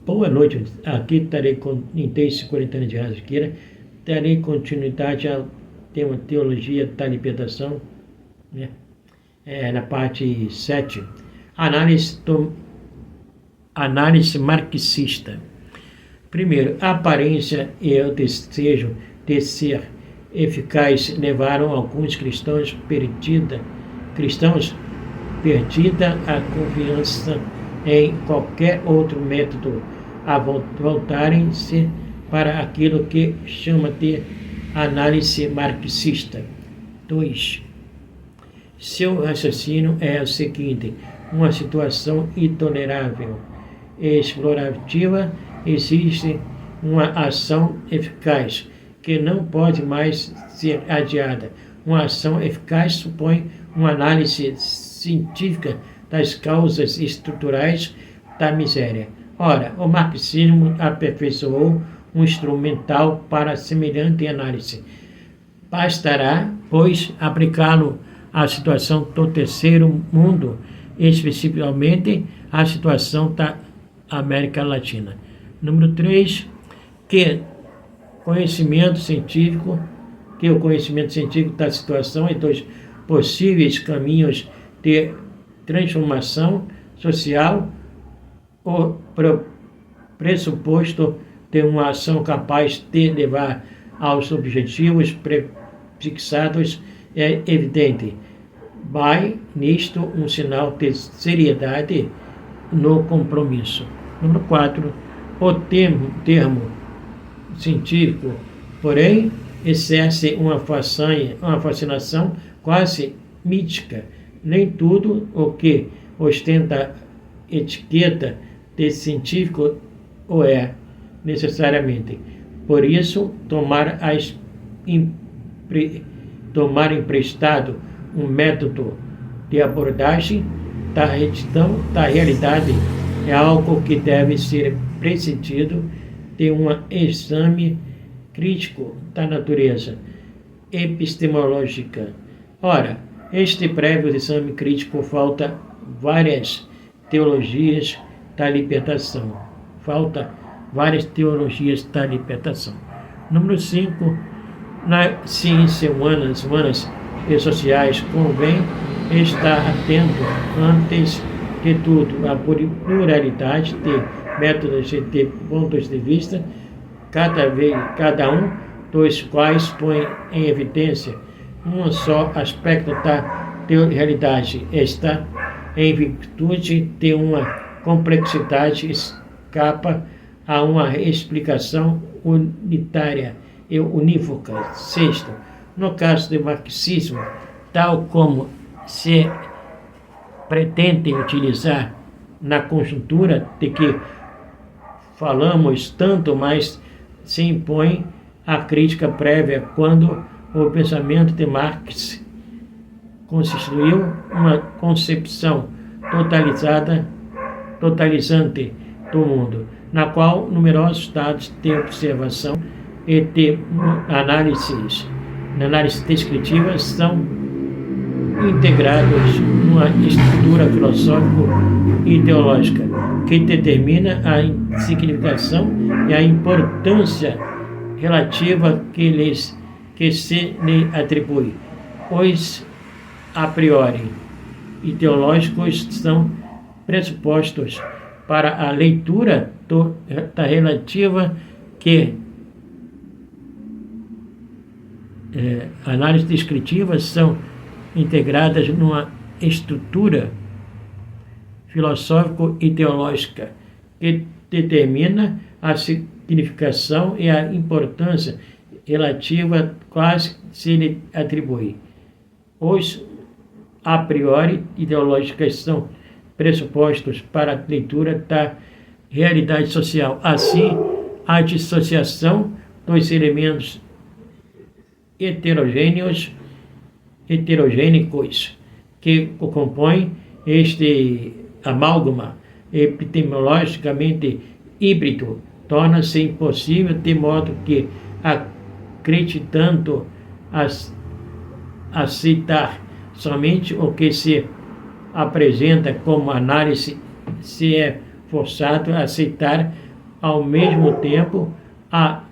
Boa noite, aqui estarei com em texto 40 anos de Raso Siqueira, darei continuidade ao tema Teologia da Libertação, né? Na parte 7, análise marxista. Primeiro, a aparência e o desejo de ser eficaz levaram alguns cristãos perdida a confiança em qualquer outro método a voltarem-se para aquilo que chama de análise marxista. 2. Seu raciocínio é o seguinte: uma situação intolerável e explorativa existe uma ação eficaz que não pode mais ser adiada. Uma ação eficaz supõe uma análise científica das causas estruturais da miséria. Ora, o marxismo aperfeiçoou um instrumental para semelhante análise. Bastará, pois, aplicá-lo à situação do terceiro mundo, especificamente à situação da América Latina. Número 3, que o conhecimento científico da situação e dos possíveis caminhos de transformação social, o pressuposto de uma ação capaz de levar aos objetivos fixados é evidente. Vai nisto um sinal de seriedade no compromisso. Número 4, o termo científico, porém, exerce uma fascinação quase mítica. Nem tudo o que ostenta etiqueta de científico o é necessariamente. Por isso, tomar emprestado um método de abordagem da realidade é algo que deve ser precedido de um exame crítico da natureza epistemológica. Ora, este prévio exame crítico falta várias teologias da libertação. Número 5, na ciência humanas e sociais convém estar atento, antes de tudo, à pluralidade de métodos e de pontos de vista, cada um dos quais põe em evidência um só aspecto da realidade. Esta, em virtude de uma complexidade, escapa a uma explicação unitária e unívoca. 6. No caso do marxismo, tal como se pretende utilizar na conjuntura de que falamos tanto, mais se impõe a crítica prévia quando o pensamento de Marx constituiu uma concepção totalizante do mundo, na qual numerosos dados de observação e de análise descritiva são integrados numa estrutura filosófico-ideológica que determina a significação e a importância relativa que se lhe atribui. Os a priori ideológicos são pressupostos para a leitura da relativa que análises descritivas são integradas numa estrutura filosófico-ideológica que determina a significação e a importância relativa quase se lhe atribui. Os a priori ideológicas são pressupostos para a leitura da realidade social. Assim, a dissociação dos elementos heterogêneos que o compõem este amálgama epistemologicamente híbrido torna-se impossível, de modo que, acreditando aceitar somente o que se apresenta como análise, se é forçado a aceitar ao mesmo tempo a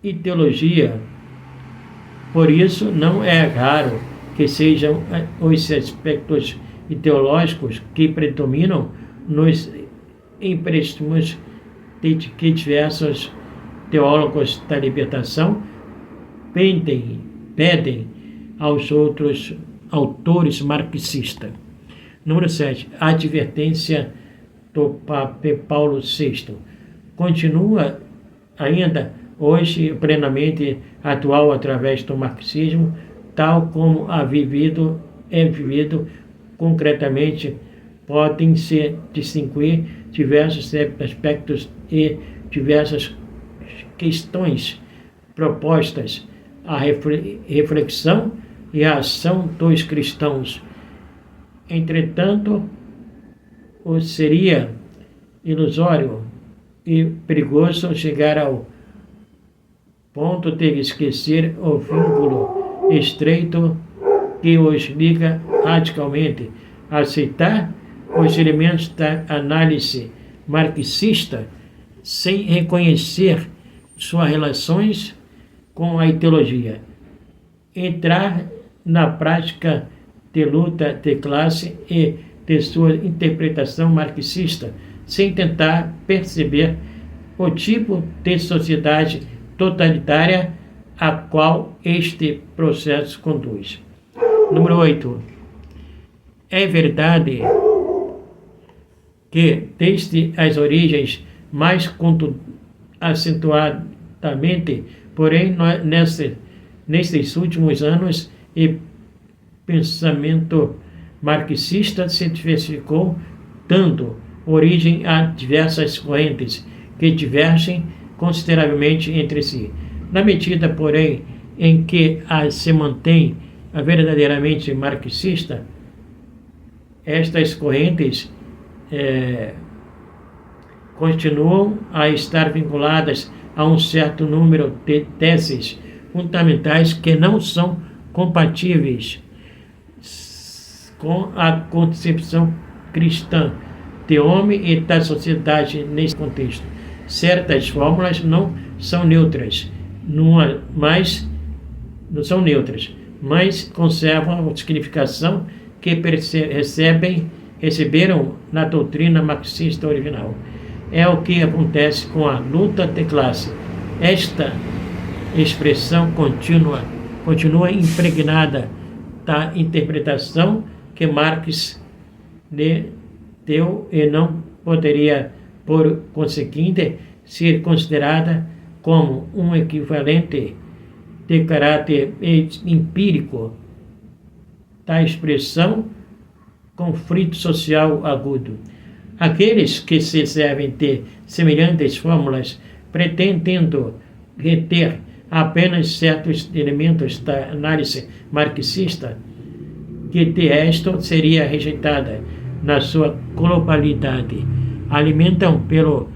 ideologia. Por isso, não é raro que sejam os aspectos ideológicos que predominam nos empréstimos que diversos teólogos da libertação pedem aos outros autores marxistas. Número 7. A advertência do Papa Paulo VI. Continua ainda hoje plenamente atual através do marxismo, tal como é vivido concretamente. Podem-se distinguir diversos aspectos e diversas questões propostas à reflexão e à ação dos cristãos. Entretanto, seria ilusório e perigoso chegar ao ponto de esquecer o vínculo estreito que os liga radicalmente. Aceitar os elementos da análise marxista sem reconhecer suas relações com a ideologia. Entrar na prática de luta de classe e de sua interpretação marxista, sem tentar perceber o tipo de sociedade totalitária a qual este processo conduz. Número 8. É verdade que, desde as origens mais acentuadamente, porém, nesses últimos anos, o pensamento marxista se diversificou, dando origem a diversas correntes que divergem consideravelmente entre si. Na medida, porém, em que se mantém a verdadeiramente marxista, estas correntes continuam a estar vinculadas a um certo número de teses fundamentais que não são compatíveis com a concepção cristã de homem e da sociedade nesse contexto. Certas fórmulas não são neutras, mas conservam a significação que receberam na doutrina marxista original. É o que acontece com a luta de classe. Esta expressão continua impregnada da interpretação que Marx lhe deu e não poderia, por conseguinte, ser considerada como um equivalente de caráter empírico da expressão conflito social agudo. Aqueles que se servem de semelhantes fórmulas, pretendendo reter apenas certos elementos da análise marxista, que de resto seria rejeitada na sua globalidade, alimentam pelo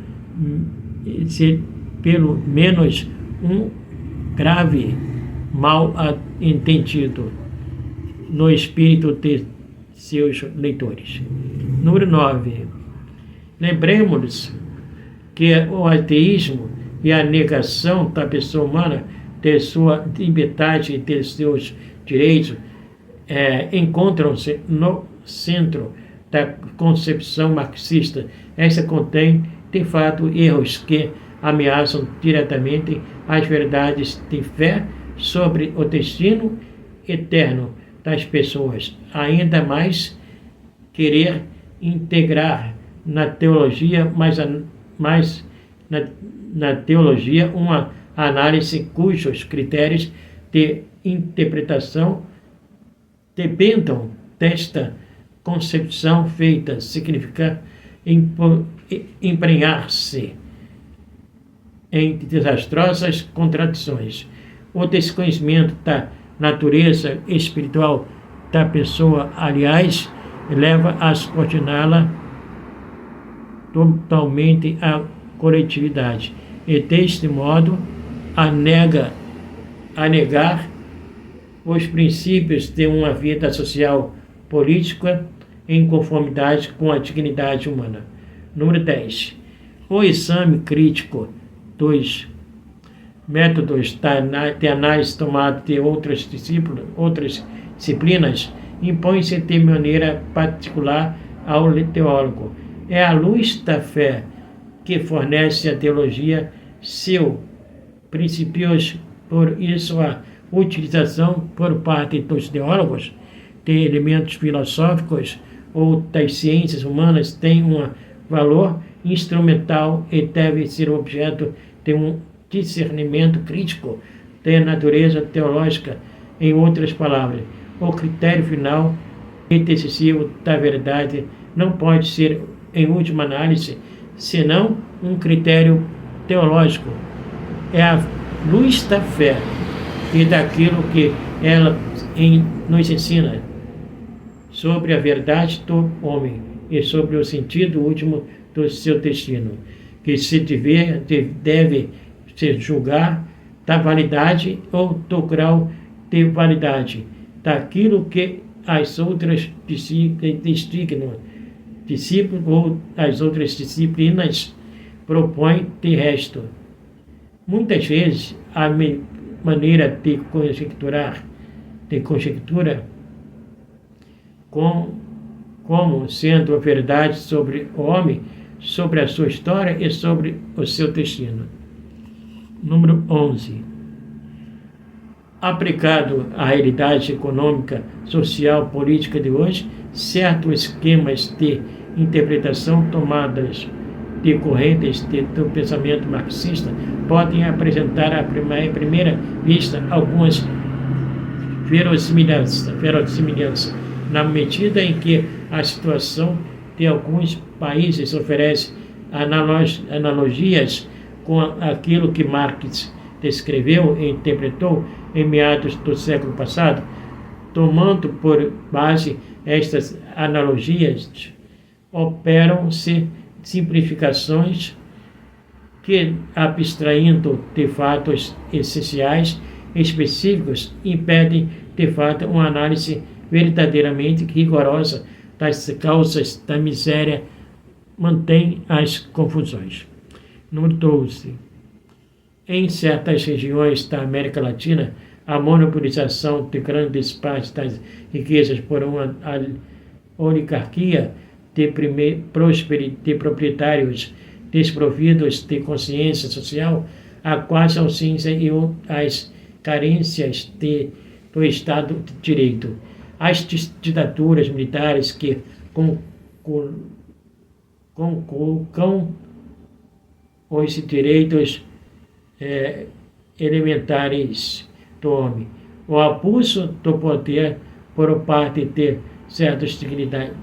menos um grave mal entendido no espírito de seus leitores. Número 9. Lembremos que o ateísmo e a negação da pessoa humana de sua liberdade e de seus direitos encontram-se no centro da concepção marxista. Esta contém, de fato, erros que ameaçam diretamente as verdades de fé sobre o destino eterno das pessoas. Ainda mais, querer integrar na teologia, na teologia, uma análise cujos critérios de interpretação dependam desta concepção feita, significa emprenhar-se em desastrosas contradições. O desconhecimento da natureza espiritual da pessoa, aliás, leva a subordná-la totalmente à coletividade e, deste modo, a negar os princípios de uma vida social política em conformidade com a dignidade humana. Número 10. O exame crítico dos métodos de análise tomado de outras disciplinas impõe-se de maneira particular ao teólogo. É à luz da fé que fornece a teologia seus princípios, por isso a utilização por parte dos teólogos de elementos filosóficos ou das ciências humanas tem um valor instrumental e deve ser objeto de um discernimento crítico da natureza teológica. Em outras palavras, o critério final e decisivo da verdade não pode ser, em última análise, senão um critério teológico. É a luz da fé e daquilo que ela nos ensina sobre a verdade do homem e sobre o sentido último do seu destino, que se deve se julgar da validade ou do grau de validade daquilo que as outras discípulos ou as outras disciplinas propõem de resto. Muitas vezes a maneira de conjectura como sendo a verdade sobre o homem, sobre a sua história e sobre o seu destino. Número 11. Aplicado à realidade econômica, social, política de hoje, certos esquemas de interpretação tomadas de correntes do pensamento marxista podem apresentar à primeira vista algumas verossimilhanças, na medida em que a situação de alguns países oferece analogias com aquilo que Marx descreveu e interpretou em meados do século passado. Tomando por base estas analogias, operam-se simplificações que, abstraindo de fatos essenciais específicos, impedem de fato uma análise verdadeiramente rigorosa das causas da miséria, mantém as confusões. Número 12. Em certas regiões da América Latina, a monopolização de grandes partes das riquezas por uma oligarquia de proprietários desprovidos de consciência social, a quase ausência e as carências do Estado de Direito. As ditaduras militares que conculcam os direitos elementares do homem, o abuso do poder por parte de certos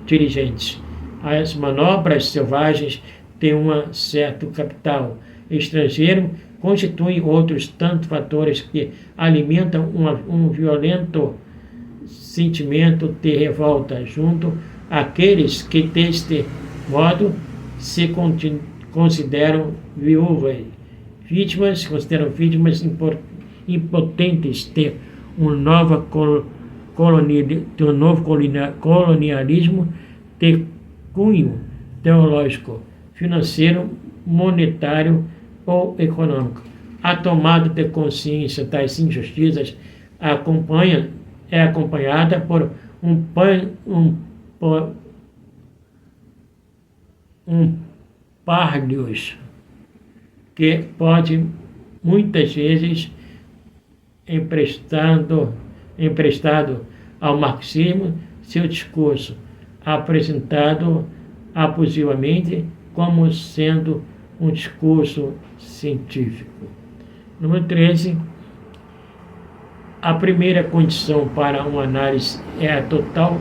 dirigentes, as manobras selvagens de um certo capital estrangeiro constituem outros tantos fatores que alimentam um violento sentimento de revolta junto àqueles que deste modo se consideram vítimas impotentes de um novo colonialismo de cunho teológico, financeiro, monetário ou econômico. A tomada de consciência das injustiças é acompanhada por pardos que pode muitas vezes emprestado ao marxismo seu discurso, apresentado abusivamente como sendo um discurso científico. Número 13. A primeira condição para uma análise é a total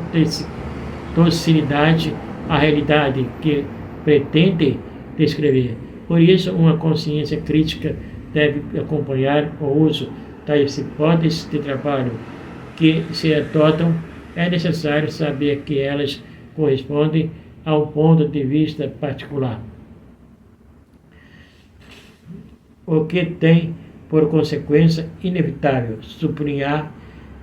docilidade à realidade que pretende descrever. Por isso, uma consciência crítica deve acompanhar o uso das hipóteses de trabalho que se adotam. É necessário saber que elas correspondem a um ponto de vista particular, o que tem por consequência inevitável sublinhar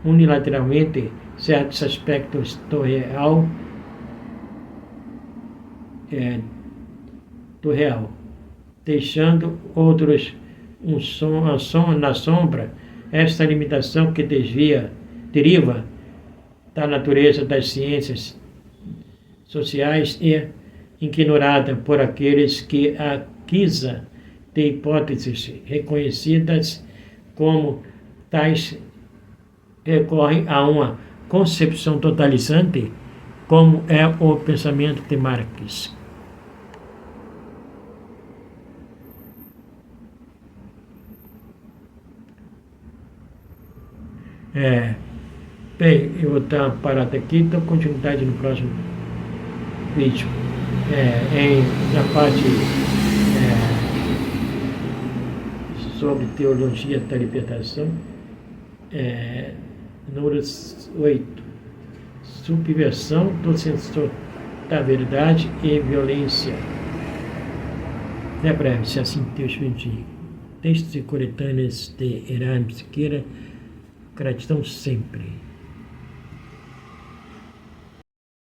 unilateralmente certos aspectos do real. deixando outros na sombra. Esta limitação que deriva da natureza das ciências sociais é ignorada por aqueles que aquisa de hipóteses reconhecidas como tais recorrem a uma concepção totalizante, como é o pensamento de Marx. Bem, eu vou dar uma parada aqui, então continuidade no próximo vídeo. Na parte sobre teologia da libertação, número 8, subversão do sensor da verdade e violência. Até breve, se assim Deus bendiga. Textos e coletâneas de Hermes Siqueira. Gratidão sempre.